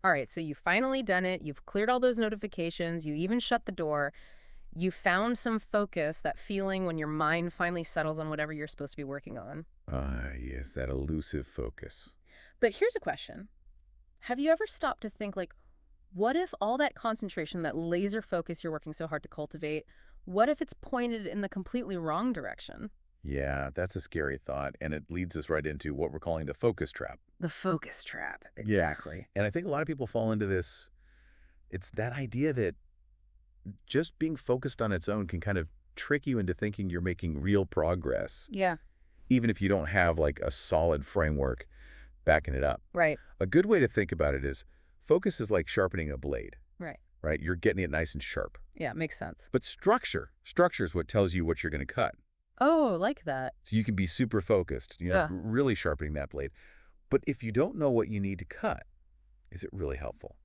All right, so you've finally done it. You've cleared all those notifications. You even shut the door. You found some focus, that feeling when your mind finally settles on whatever you're supposed to be working on. Ah, yes, that elusive focus. But here's a question. Have you ever stopped to think, like, what if all that concentration, that laser focus you're working so hard to cultivate, what if it's pointed in the completely wrong direction? Yeah, that's a scary thought, and it leads us right into what we're calling the focus trap. The focus trap. Yeah. Exactly. And I think a lot of people fall into this. It's that idea that just being focused on its own can kind of trick you into thinking you're making real progress, Yeah, even if you don't have like a solid framework backing it up. right, A good way to think about it is focus is like sharpening a blade, right. right? You're getting it nice and sharp. Yeah, makes sense. But structure is what tells you what you're going to cut. Oh, like that. So you can be super focused, Yeah. really sharpening that blade. But if you don't know what you need to cut, is it really helpful?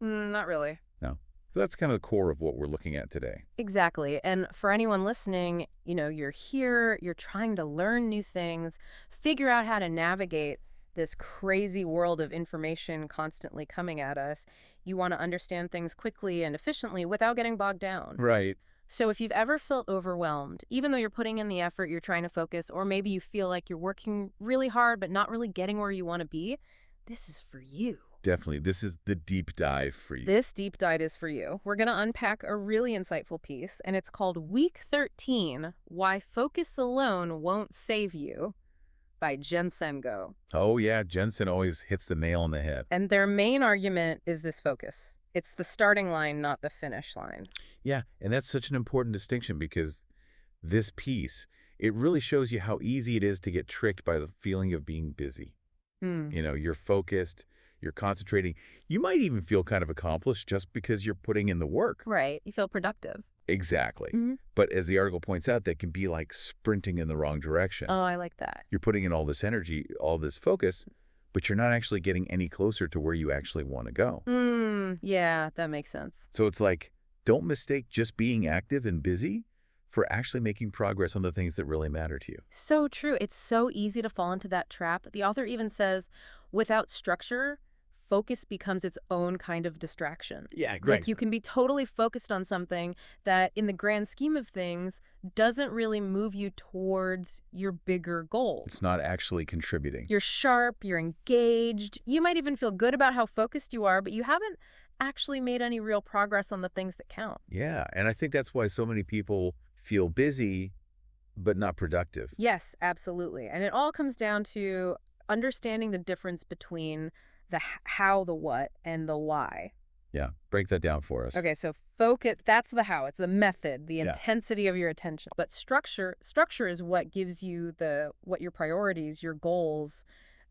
Not really. No. So that's kind of the core of what we're looking at today. Exactly. And for anyone listening, you're here, you're trying to learn new things, figure out how to navigate this crazy world of information constantly coming at us. You want to understand things quickly and efficiently without getting bogged down. Right. So if you've ever felt overwhelmed, even though you're putting in the effort, you're trying to focus, or maybe you feel like you're working really hard but not really getting where you want to be, this is for you. Definitely. This is the deep dive for you. This deep dive is for you. We're going to unpack a really insightful piece, and it's called Week 13, Why Focus Alone Won't Save You by Jensen Go. Oh, yeah. Jensen always hits the nail on the head. And their main argument is this focus. It's the starting line, not the finish line. Yeah. And that's such an important distinction because this piece, it really shows you how easy it is to get tricked by the feeling of being busy. You're focused, you're concentrating. You might even feel kind of accomplished just because you're putting in the work. Right. You feel productive. Exactly. Mhm. But as the article points out, that can be like sprinting in the wrong direction. Oh, I like that. You're putting in all this energy, all this focus, but you're not actually getting any closer to where you actually want to go. Yeah, that makes sense. So it's like, don't mistake just being active and busy for actually making progress on the things that really matter to you. So true. It's so easy to fall into that trap. The author even says, without structure, focus becomes its own kind of distraction. Yeah, Like you can be totally focused on something that, in the grand scheme of things, doesn't really move you towards your bigger goals. It's not actually contributing. You're sharp, you're engaged. You might even feel good about how focused you are, but you haven't actually made any real progress on the things that count. Yeah, and I think that's why so many people feel busy but not productive. Yes, absolutely. And it all comes down to understanding the difference between the how, the what, and the why. Yeah, break that down for us. Okay, so focus, that's the how. It's the method, the Yeah. intensity of your attention. But structure is what gives you what your priorities, your goals,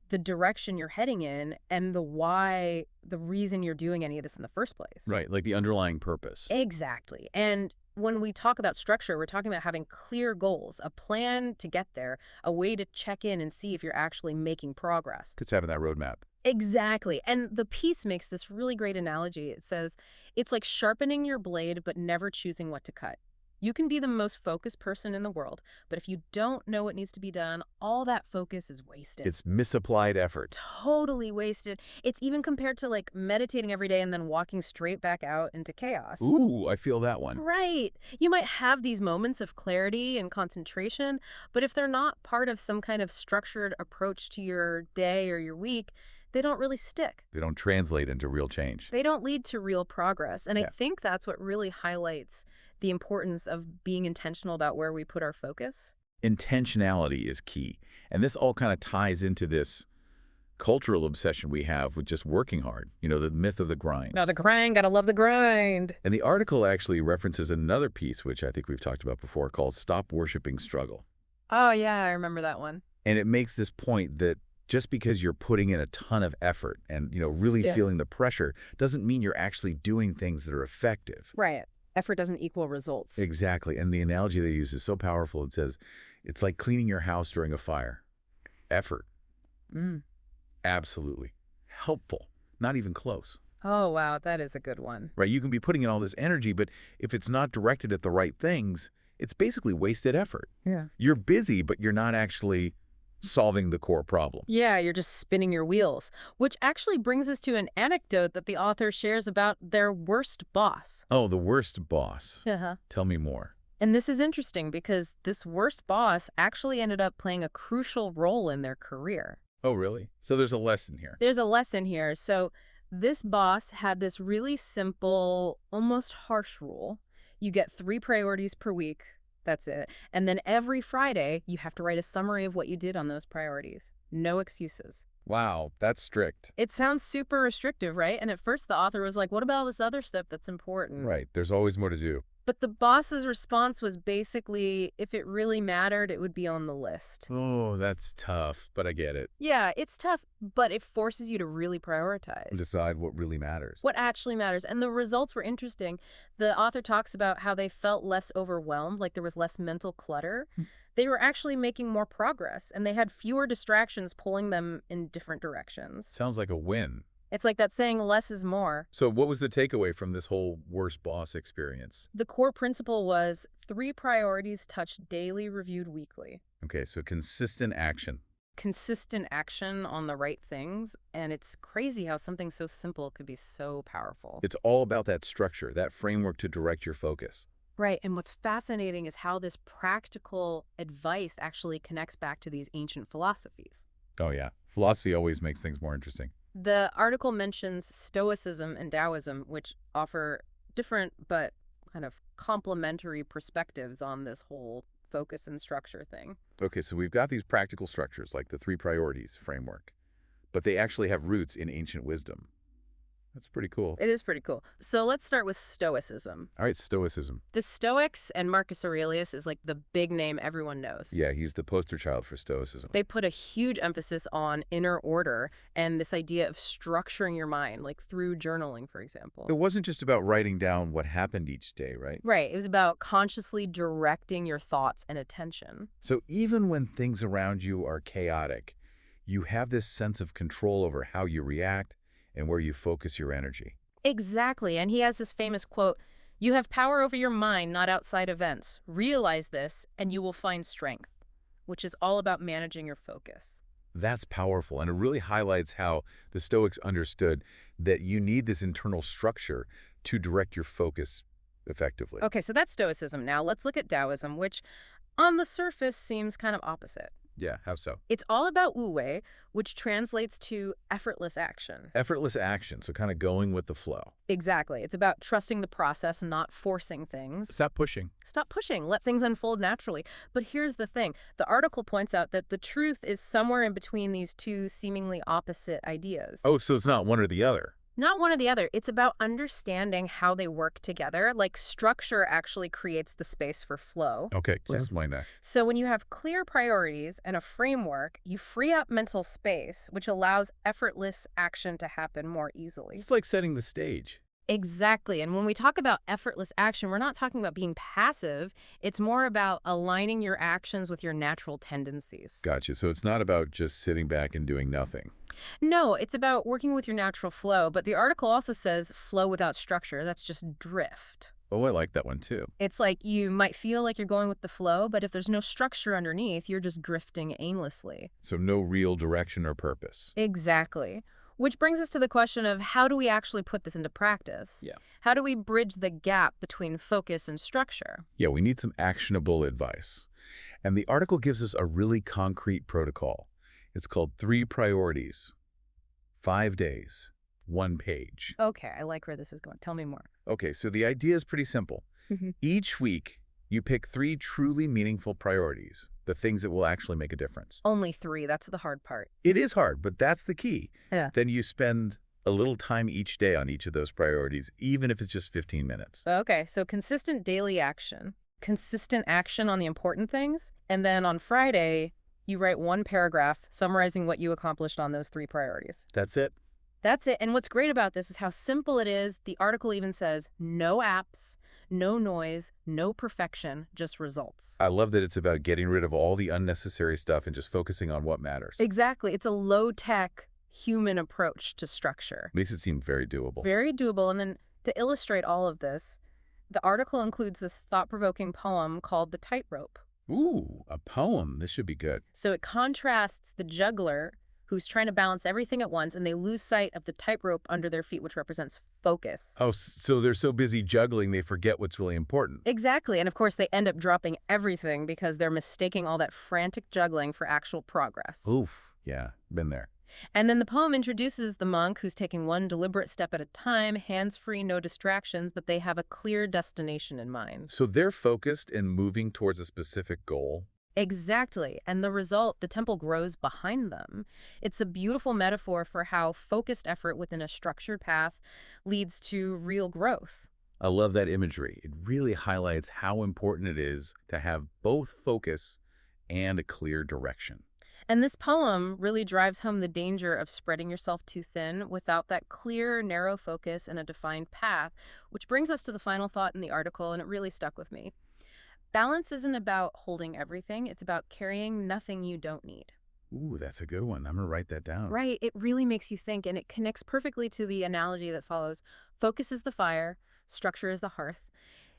the direction you're heading in, and the why, the reason you're doing any of this in the first place. Right, like the underlying purpose. Exactly. And when we talk about structure, we're talking about having clear goals, a plan to get there, a way to check in and see if you're actually making progress. It's having that roadmap. Exactly. And the piece makes this really great analogy. It says, it's like sharpening your blade, but never choosing what to cut. You can be the most focused person in the world, but if you don't know what needs to be done, all that focus is wasted. It's misapplied effort. Totally wasted. It's even compared to like meditating every day and then walking straight back out into chaos. Ooh, I feel that one. Right. You might have these moments of clarity and concentration, but if they're not part of some kind of structured approach to your day or your week, they don't really stick. They don't translate into real change. They don't lead to real progress. And I Yeah. think that's what really highlights the importance of being intentional about where we put our focus. Intentionality is key. And this all kind of ties into this cultural obsession we have with just working hard, the myth of the grind. Now, the grind, gotta love the grind. And the article actually references another piece, which I think we've talked about before, called Stop Worshipping Struggle. Oh, yeah, I remember that one. And it makes this point that just because you're putting in a ton of effort and, really Yeah. feeling the pressure doesn't mean you're actually doing things that are effective. Right. Effort doesn't equal results. Exactly. And the analogy they use is so powerful. It says, it's like cleaning your house during a fire. Effort. Absolutely. Helpful. Not even close. Oh, wow, that is a good one. Right? You can be putting in all this energy, but if it's not directed at the right things, it's basically wasted effort. Yeah. You're busy, but you're not actually solving the core problem. Yeah, you're just spinning your wheels, which actually brings us to an anecdote that the author shares about their worst boss. Oh, the worst boss. Uh-huh. Tell me more. And this is interesting because this worst boss actually ended up playing a crucial role in their career. Oh, really? So there's a lesson here. There's a lesson here. So this boss had this really simple, almost harsh rule. You get 3 priorities per week. That's it. And then every Friday, you have to write a summary of what you did on those priorities. No excuses. Wow, that's strict. It sounds super restrictive, right? And at first the author was like, what about all this other stuff that's important? Right, there's always more to do. But the boss's response was basically, if it really mattered, it would be on the list. Oh, that's tough, but I get it. Yeah, it's tough, but it forces you to really prioritize. Decide what really matters. What actually matters. And the results were interesting. The author talks about how they felt less overwhelmed, like there was less mental clutter. They were actually making more progress, and they had fewer distractions pulling them in different directions. Sounds like a win. It's like that saying, less is more. So what was the takeaway from this whole worst boss experience? The core principle was 3 priorities touched daily, reviewed weekly. Okay, so consistent action. Consistent action on the right things, and it's crazy how something so simple could be so powerful. It's all about that structure, that framework to direct your focus. Right, and what's fascinating is how this practical advice actually connects back to these ancient philosophies. Oh yeah, philosophy always makes things more interesting. The article mentions Stoicism and Daoism, which offer different but kind of complementary perspectives on this whole focus and structure thing. Okay, so we've got these practical structures like the 3 priorities framework, but they actually have roots in ancient wisdom. That's pretty cool. It is pretty cool. So let's start with Stoicism. All right, Stoicism. The Stoics, and Marcus Aurelius is like the big name everyone knows. Yeah, he's the poster child for Stoicism. They put a huge emphasis on inner order and this idea of structuring your mind, like through journaling, for example. It wasn't just about writing down what happened each day, right? Right. It was about consciously directing your thoughts and attention. So even when things around you are chaotic, you have this sense of control over how you react and where you focus your energy. Exactly. And he has this famous quote, "You have power over your mind, not outside events. Realize this, and you will find strength," which is all about managing your focus. That's powerful, and it really highlights how the Stoics understood that you need this internal structure to direct your focus effectively. Okay, so that's Stoicism. Now let's look at Taoism, which on the surface seems kind of opposite. Yeah, how so? It's all about wu wei, which translates to effortless action. Effortless action, so kind of going with the flow. Exactly. It's about trusting the process, not forcing things. Stop pushing. Stop pushing. Let things unfold naturally. But here's the thing. The article points out that the truth is somewhere in between these two seemingly opposite ideas. Oh, so it's not one or the other. Not one or the other. It's about understanding how they work together. Like structure actually creates the space for flow. Okay, explain that. So when you have clear priorities and a framework, you free up mental space, which allows effortless action to happen more easily. It's like setting the stage. Exactly. And when we talk about effortless action, we're not talking about being passive. It's more about aligning your actions with your natural tendencies. Gotcha. So it's not about just sitting back and doing nothing. No, it's about working with your natural flow. But the article also says flow without structure. That's just drift. Oh, I like that one too. It's like you might feel like you're going with the flow, but if there's no structure underneath, you're just drifting aimlessly. So no real direction or purpose. Exactly. Which brings us to the question of how do we actually put this into practice? Yeah. How do we bridge the gap between focus and structure? Yeah, we need some actionable advice. And the article gives us a really concrete protocol. It's called 3 priorities, 5 days, 1 page. Okay, I like where this is going. Tell me more. Okay, so the idea is pretty simple. Each week, you pick 3 truly meaningful priorities, the things that will actually make a difference. Only 3. That's the hard part. It is hard, but that's the key. Yeah. Then you spend a little time each day on each of those priorities, even if it's just 15 minutes. Okay, so consistent daily action. Consistent action on the important things. And then on Friday, you write 1 paragraph summarizing what you accomplished on those 3 priorities. That's it. That's it. And what's great about this is how simple it is. The article even says no apps, no noise, no perfection, just results. I love that it's about getting rid of all the unnecessary stuff and just focusing on what matters. Exactly. It's a low-tech human approach to structure. Makes it seem very doable. Very doable. And then to illustrate all of this, the article includes this thought-provoking poem called The Tightrope. Ooh, a poem. This should be good. So it contrasts the juggler who's trying to balance everything at once, and they lose sight of the tightrope under their feet, which represents focus. Oh, so they're so busy juggling they forget what's really important. Exactly. And of course, they end up dropping everything because they're mistaking all that frantic juggling for actual progress. Oof. Yeah, been there. And then the poem introduces the monk who's taking one deliberate step at a time, hands-free, no distractions, but they have a clear destination in mind. So they're focused and moving towards a specific goal. Exactly. And the result, the temple grows behind them. It's a beautiful metaphor for how focused effort within a structured path leads to real growth. I love that imagery. It really highlights how important it is to have both focus and a clear direction. And this poem really drives home the danger of spreading yourself too thin without that clear, narrow focus and a defined path, which brings us to the final thought in the article, and it really stuck with me. Balance isn't about holding everything, it's about carrying nothing you don't need. Ooh, that's a good one. I'm going to write that down. Right, it really makes you think, and it connects perfectly to the analogy that follows. Focus is the fire, structure is the hearth.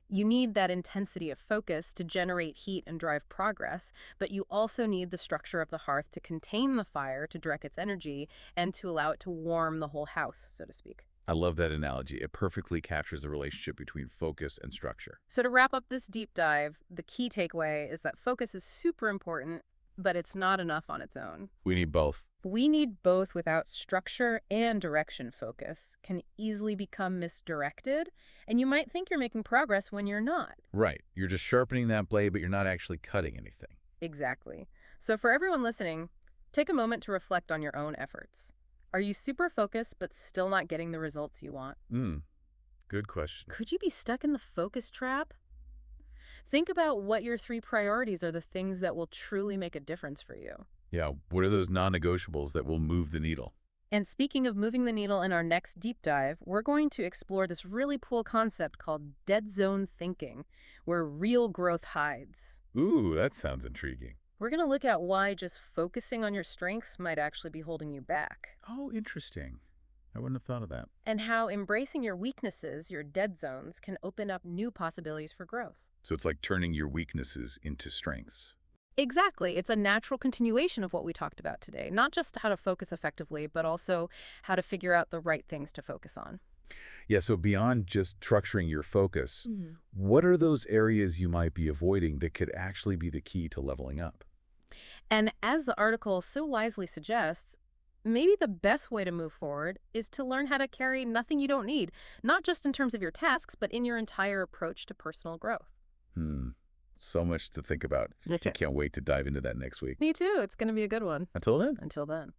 You need that intensity of focus to generate heat and drive progress, but you also need the structure of the hearth to contain the fire, to direct its energy, and to allow it to warm the whole house, so to speak. I love that analogy. It perfectly captures the relationship between focus and structure. So to wrap up this deep dive, the key takeaway is that focus is super important, but it's not enough on its own. We need both. We need both. Without structure and direction, focus can easily become misdirected, and you might think you're making progress when you're not. Right. You're just sharpening that blade, but you're not actually cutting anything. Exactly. So for everyone listening, take a moment to reflect on your own efforts. Are you super focused but still not getting the results you want? Good question. Could you be stuck in the focus trap? Think about what your 3 priorities are, the things that will truly make a difference for you. Yeah, what are those non-negotiables that will move the needle? And speaking of moving the needle, in our next deep dive, we're going to explore this really cool concept called dead zone thinking, where real growth hides. Ooh, that sounds intriguing. We're going to look at why just focusing on your strengths might actually be holding you back, Oh, interesting. I wouldn't have thought of that. and how embracing your weaknesses, your dead zones, can open up new possibilities for growth. So it's like turning your weaknesses into strengths. Exactly. It's a natural continuation of what we talked about today. Not just how to focus effectively, but also how to figure out the right things to focus on. Yeah, so beyond just structuring your focus, what are those areas you might be avoiding that could actually be the key to leveling up? And as the article so wisely suggests, maybe the best way to move forward is to learn how to carry nothing you don't need, not just in terms of your tasks, but in your entire approach to personal growth. Hmm. So much to think about. I Okay. can't wait to dive into that next week. Me too. It's going to be a good one. Until then. Until then.